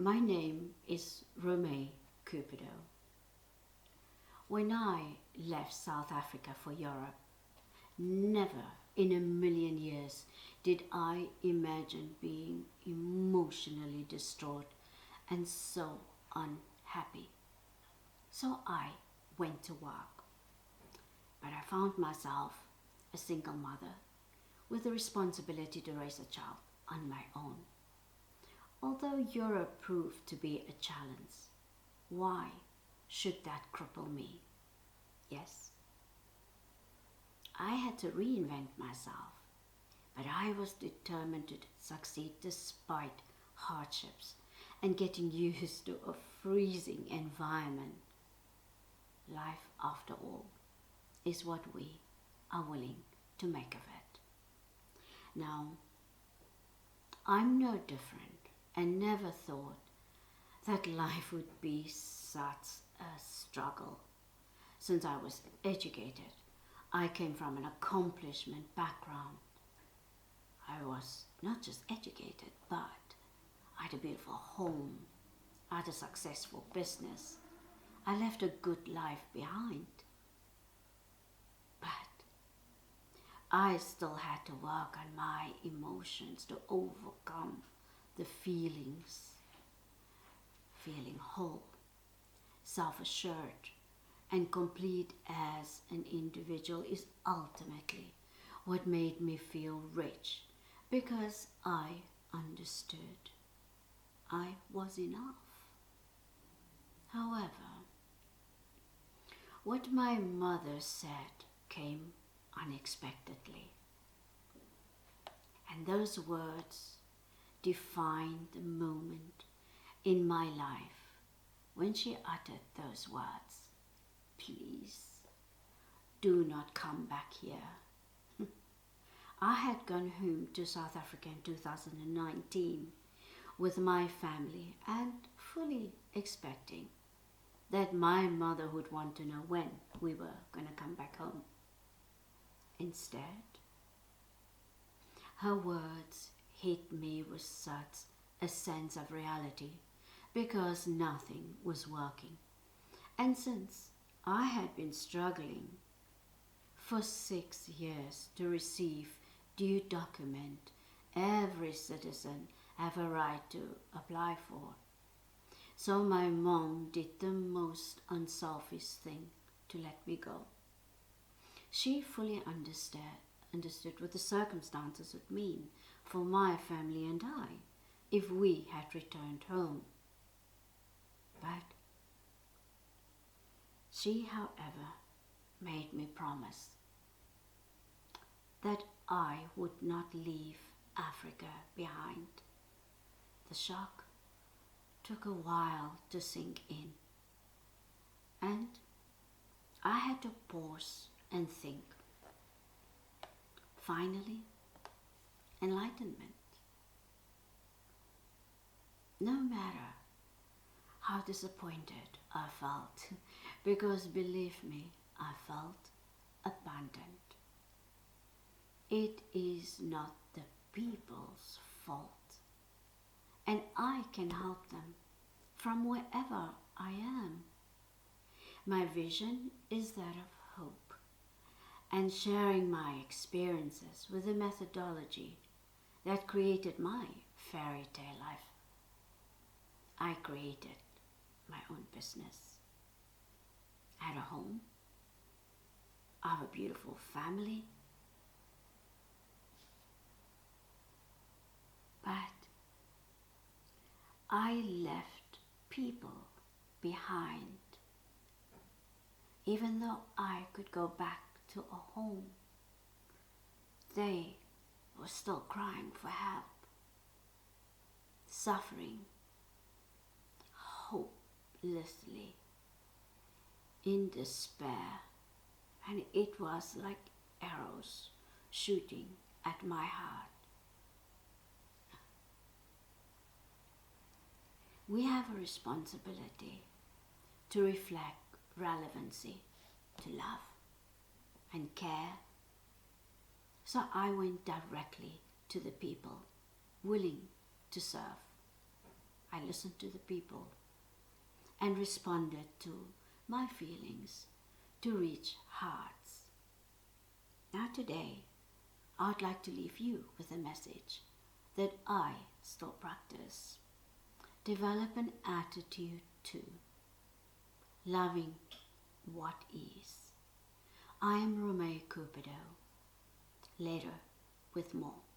My name is Romay Cupido. When I left South Africa for Europe, never in a million years did I imagine being emotionally distraught and so unhappy. So I went to work, but I found myself a single mother with the responsibility to raise a child on my own. Although Europe proved to be a challenge, why should that cripple me? Yes, I had to reinvent myself, but I was determined to succeed despite hardships and getting used to a freezing environment. Life, after all, is what we are willing to make of it. Now, I'm no different and never thought that life would be such a struggle. Since I was educated, I came from an accomplishment background. I was not just educated, but I had a beautiful home, I had a successful business. I left a good life behind. But I still had to work on my emotions to overcome the feelings. Feeling whole, self-assured, and complete as an individual is ultimately what made me feel rich, because I understood I was enough. However, what my mother said came unexpectedly, and those words defined the moment in my life when she uttered those words. Please, do not come back here. I had gone home to South Africa in 2019 with my family and fully expecting that my mother would want to know when we were going to come back home. Instead, her words hit me with such a sense of reality because nothing was working. And since I had been struggling for 6 years to receive due document every citizen have a right to apply for, so my mom did the most unselfish thing to let me go. She fully understood what the circumstances would mean for my family and I if we had returned home. But she, however, made me promise that I would not leave Africa behind. The shock took a while to sink in, and I had to pause and think. Finally, enlightenment. No matter how disappointed I felt, because believe me, I felt abandoned. It is not the people's fault, and I can help them from wherever I am. My vision is that of hope and sharing my experiences with a methodology that created my fairy tale life. I created my own business. I had a home. I have a beautiful family. But I left people behind. Even though I could go back to a home, they were still crying for help, suffering hopelessly, in despair, and it was like arrows shooting at my heart. We have a responsibility to reflect relevancy, to love and care. So I went directly to the people willing to serve. I listened to the people and responded to my feelings to reach hearts. Now today, I'd like to leave you with a message that I still practice. Develop an attitude to loving what is. I am Romay Challenge. Later with more.